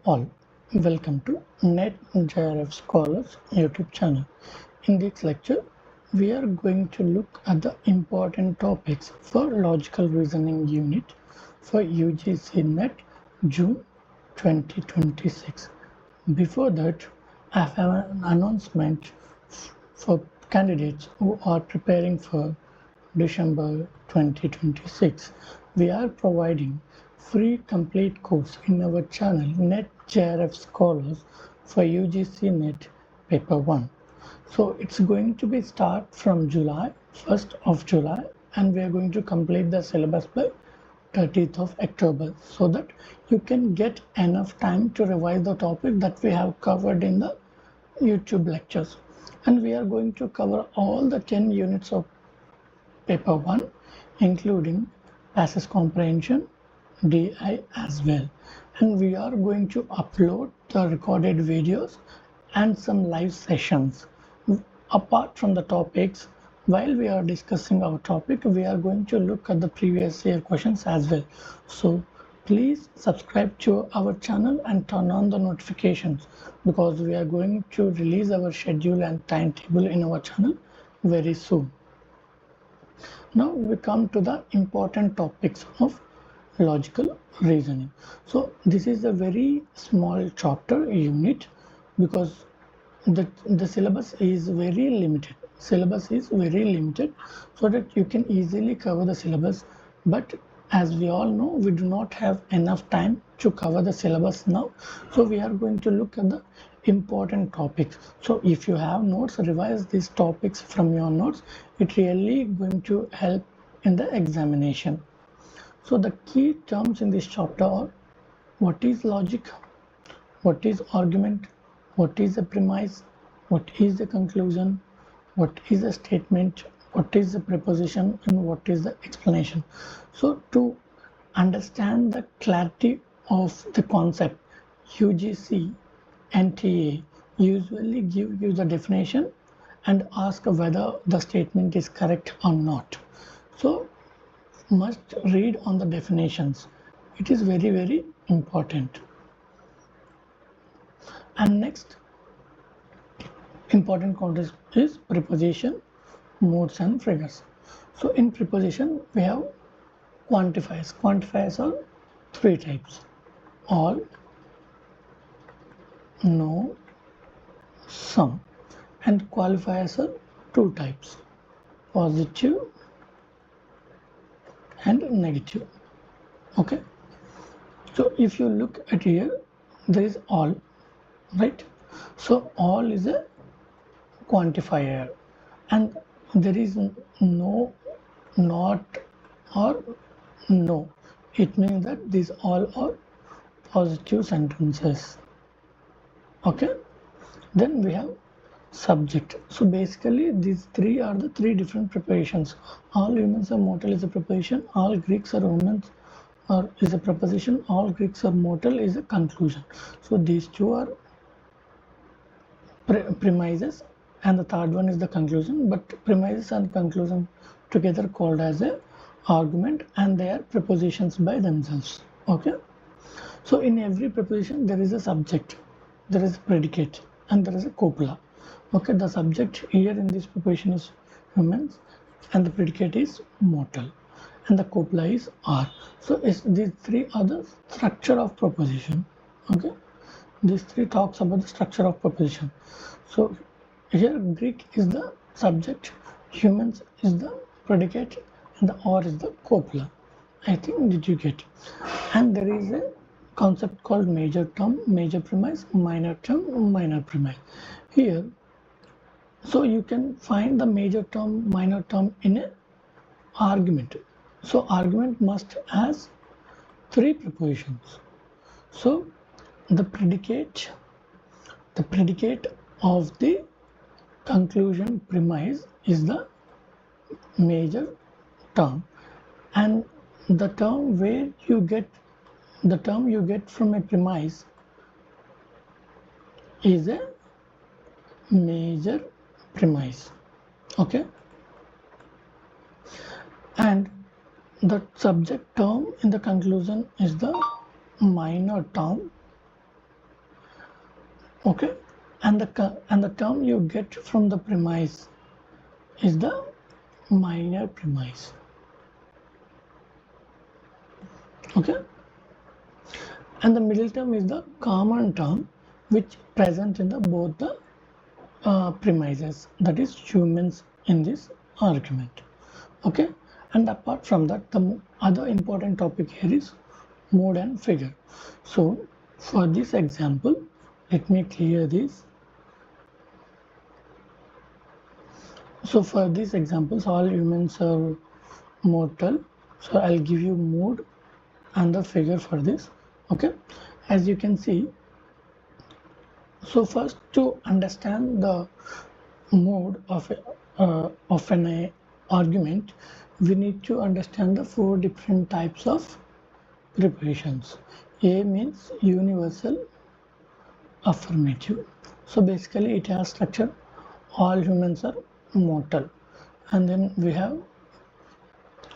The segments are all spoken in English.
all, welcome to NET JRF Scholars YouTube channel. In this lecture, we are going to look at the important topics for logical reasoning unit for UGC NET June 2026. Before that, I have an announcement for candidates who are preparing for December 2026. We are providing free complete course in our channel NET JRF Scholars for UGC NET Paper 1. So it's going to be start from July, 1st of July, and we are going to complete the syllabus by 30th of October so that you can get enough time to revise the topic that we have covered in the YouTube lectures. And we are going to cover all the 10 units of Paper 1, including passage comprehension, DI as well. And we are going to upload the recorded videos and some live sessions. Apart from the topics, while we are discussing our topic, we are going to look at the previous year questions as well. So please subscribe to our channel and turn on the notifications because we are going to release our schedule and timetable in our channel very soon. Now we come to the important topics of logical reasoning. So this is a very small chapter unit because the syllabus is very limited. Syllabus is very limited so that you can easily cover the syllabus. But as we all know, we do not have enough time to cover the syllabus now. So we are going to look at the important topics. So if you have notes, revise these topics from your notes. It really going to help in the examination. So the key terms in this chapter are: what is logic, what is argument, what is a premise, what is the conclusion, what is a statement, what is the preposition, and what is the explanation. So to understand the clarity of the concept, UGC NTA usually give you the definition and ask whether the statement is correct or not. So must read on the definitions. It is very, very important. And next important concept is preposition, modes and figures. So in preposition we have quantifiers. Quantifiers are three types: all, no, some. And qualifiers are two types: positive and negative. Okay, so if you look at here, there is all, right? So all is a quantifier, and there is no, not, or no. It means that these all are positive sentences. Okay, then we have subject. So basically these three are the three different preparations. All humans are mortal is a preposition, all Greeks are humans or is a preposition, all Greeks are mortal is a conclusion. So these two are premises and the third one is the conclusion, but premises and conclusion together called as a argument, and they are prepositions by themselves. Okay, so in every preposition there is a subject, there is a predicate, and there is a copula. Okay, the subject here in this preposition is humans and the predicate is mortal and the copula is are. So these three are the structure of proposition. Okay, these three talks about the structure of proposition. So here Greek is the subject, humans is the predicate, and the or is the copula. I think did you get? And there is a concept called major term, major premise, minor term, minor premise. Here, so you can find the major term, minor term in a argument. So argument must has three prepositions. So the predicate of the conclusion premise is the major term, and the term where you get the term you get from a premise is a major premise. Okay, and the subject term in the conclusion is the minor term, Okay, and the term you get from the premise is the minor premise. Okay, and the middle term is the common term which present in the both the premises, that is humans in this argument. Okay, and apart from that, the other important topic here is mode and figure. So for this example, let me clear this. So for these examples, all humans are mortal, so I'll give you mode and the figure for this. Okay, as you can see, so first, to understand the mode of an argument, we need to understand the four different types of preparations. A means universal affirmative. So basically it has structure all humans are mortal, and then we have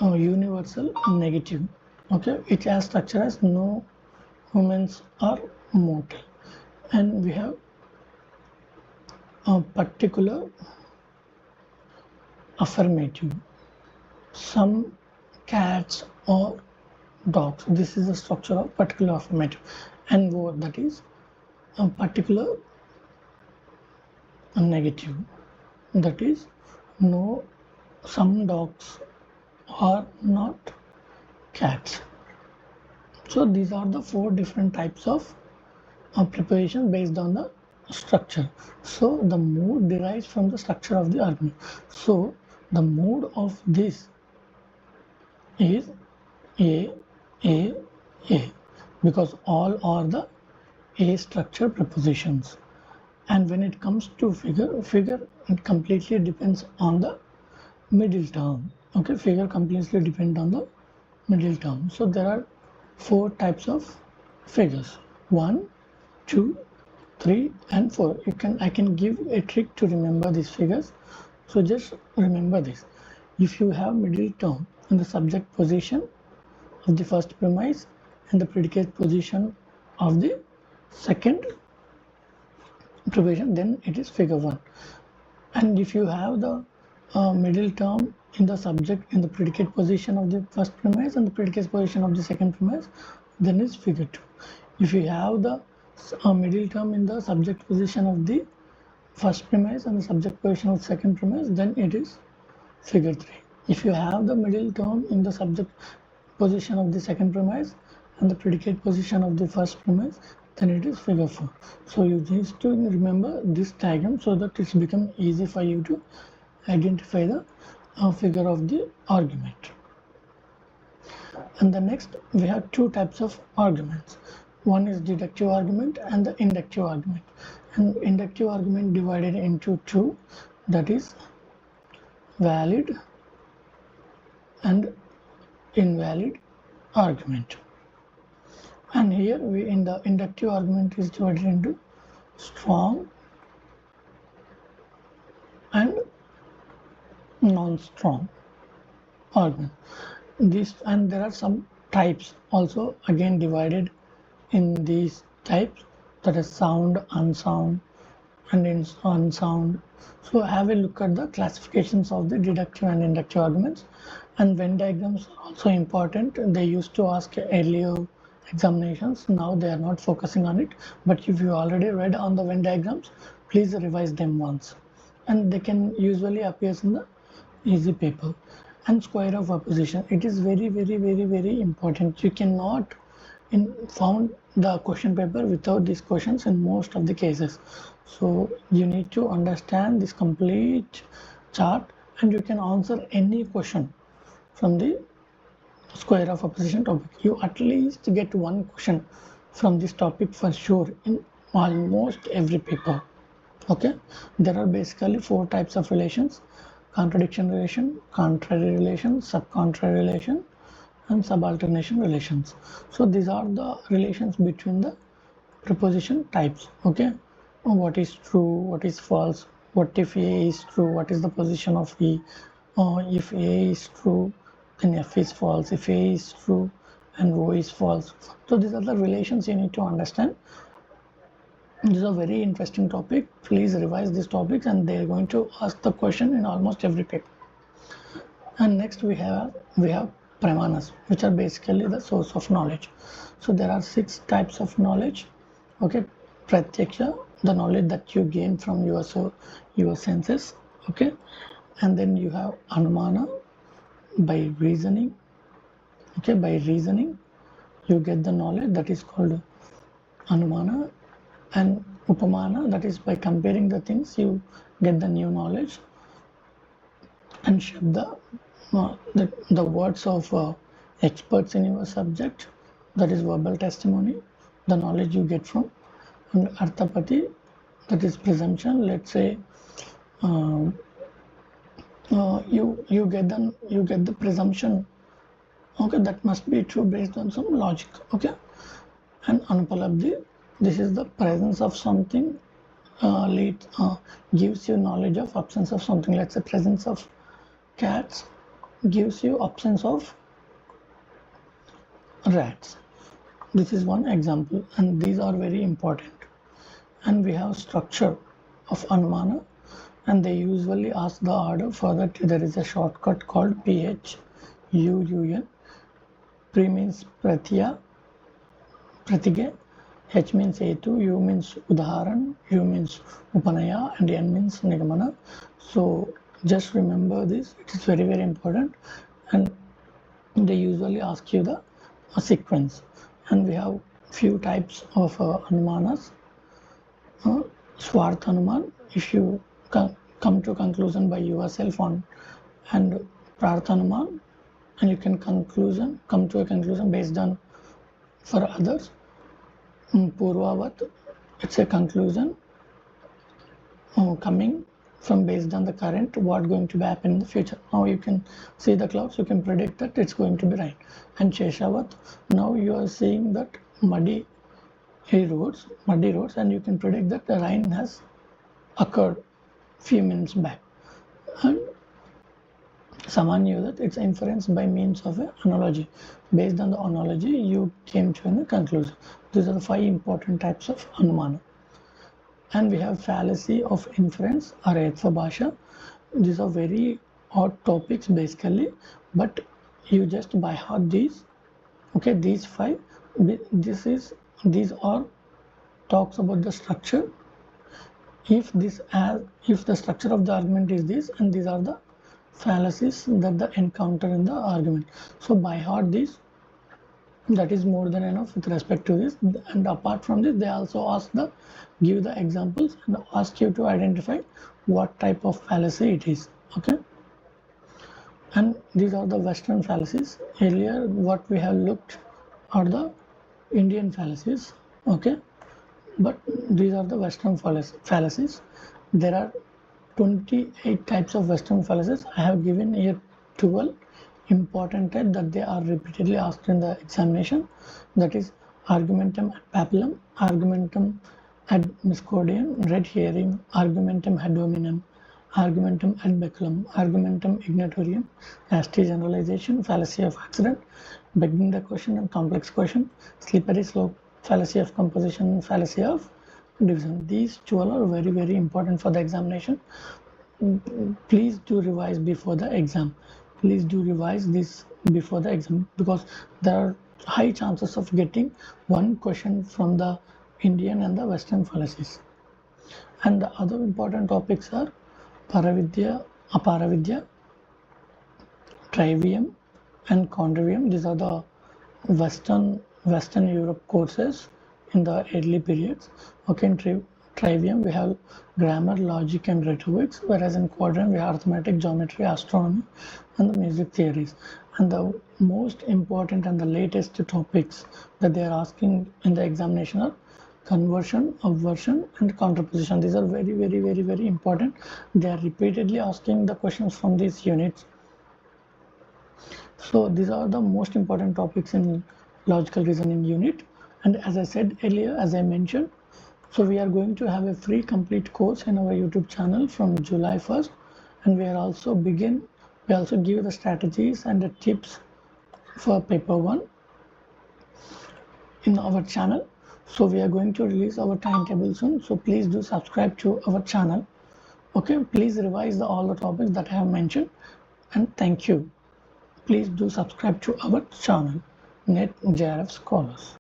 universal negative. Okay, it has structure as no humans are mortal, and we have a particular affirmative, some cats or dogs. This is the structure of particular affirmative. And what, that is a particular negative, that is no, some dogs are not cats. So these are the four different types of preparation based on the structure. So the mode derives from the structure of the argument. So the mode of this is A, because all are the A structure prepositions. And when it comes to figure it completely depends on the middle term. Okay, figure completely depends on the middle term. So there are four types of figures: 1, 2, 3 and 4. I can give a trick to remember these figures. So just remember this: if you have middle term in the subject position of the first premise and the predicate position of the second preposition, then it is figure 1. And if you have the middle term in the subject in the predicate position of the first premise and the predicate position of the second premise, then it's figure 2. If you have the middle term in the subject position of the first premise and the subject position of the second premise, then it is figure 3. If you have the middle term in the subject position of the second premise and the predicate position of the first premise, then it is figure 4. So you need to remember this diagram so that it's become easy for you to identify the figure of the argument. And the next, we have two types of arguments. One is deductive argument and the inductive argument. And inductive argument divided into two, that is valid and invalid argument. And here we in the inductive argument is divided into strong and non-strong argument. This, and there are some types also again divided in these types, that is sound, unsound and unsound. So have a look at the classifications of the deductive and inductive arguments. And Venn diagrams are also important. They used to ask earlier examinations, now they are not focusing on it, but if you already read on the Venn diagrams, please revise them once, and they can usually appear in the easy paper. And square of opposition, it is very important. You cannot found the question paper without these questions in most of the cases. So you need to understand this complete chart, and you can answer any question from the square of opposition topic. You at least get one question from this topic for sure in almost every paper. Okay, there are basically four types of relations: contradiction relation, contrary relation, subcontrary relation and subalternation relations. So these are the relations between the preposition types. Okay, what is true, what is false, what if A is true, what is the position of E, if A is true then F is false, if A is true and O is false. So these are the relations you need to understand. This is a very interesting topic. Please revise these topics, and they are going to ask the question in almost every paper. And next we have pramanas, which are basically the source of knowledge. So there are 6 types of knowledge. Okay, pratyaksha, the knowledge that you gain from your senses. Okay, and then you have anumana, by reasoning. Okay, by reasoning you get the knowledge, that is called anumana. And upamana, that is by comparing the things you get the new knowledge. And shabda, the words of experts in your subject, that is verbal testimony, the knowledge you get from. And arthapati, that is presumption. Let's say you get the presumption, okay, that must be true based on some logic. Okay, and anupalabdhi, this is the presence of something gives you knowledge of absence of something. Let's say presence of cats gives you absence of rats. This is one example, and these are very important. And we have structure of anumana, and they usually ask the order. For that there is a shortcut called PHUUN. Pre means pratya, pratige, H means Hetu, U means Udaharan, U means Upanaya, and N means Nigamana. So just remember this, it is very, very important. And they usually ask you the sequence. And we have few types of anumanas. Swarth anuman, if you come to conclusion by yourself on, and Prarth anuman, and you can come to a conclusion based on for others. Purvavat, it's a conclusion coming from based on the current, what going to happen in the future. Now you can see the clouds, you can predict that it's going to be rain. And Cheshavat, now you are seeing that muddy roads, and you can predict that the rain has occurred few minutes back. And Samanyu, that it's inference by means of an analogy. Based on the analogy, you came to a conclusion. These are the 5 important types of anumana. And we have fallacy of inference or Yatva Bhasha. These are very odd topics basically, but you just by heart these. Okay, these 5. These are talks about the structure. If the structure of the argument is this, and these are the fallacies that they encounter in the argument. So by heart these, that is more than enough with respect to this. And apart from this, they also give the examples and ask you to identify what type of fallacy it is. Okay, and these are the Western fallacies. Earlier what we have looked are the Indian fallacies. Okay, but these are the Western fallacies. There are 28 types of Western fallacies. I have given here 12 important types that they are repeatedly asked in the examination. That is argumentum ad papillum, argumentum ad miscordiam, red herring, argumentum ad hominem, argumentum ad baculum, argumentum ignatorium, hasty generalization, fallacy of accident, begging the question and complex question, slippery slope, fallacy of composition, fallacy of division. These 12 are very, very important for the examination. Please do revise before the exam. Please do revise this before the exam, because there are high chances of getting one question from the Indian and the Western fallacies. And the other important topics are Paravidya, Aparavidya, Trivium and Contrivium. These are the Western Europe courses in the early periods. Okay, in Trivium we have grammar, logic and rhetorics, whereas in Quadrant we have arithmetic, geometry, astronomy and the music theories. And the most important and the latest topics that they are asking in the examination are conversion, obversion and contraposition. These are very, very, very, very important. They are repeatedly asking the questions from these units. So these are the most important topics in logical reasoning unit. And as I said earlier, as I mentioned, so we are going to have a free complete course in our YouTube channel from July 1st, and we also give the strategies and the tips for paper 1 in our channel. So we are going to release our timetable soon. So please do subscribe to our channel. Okay, please revise all the topics that I have mentioned, and thank you. Please do subscribe to our channel, NET JRF Scholars.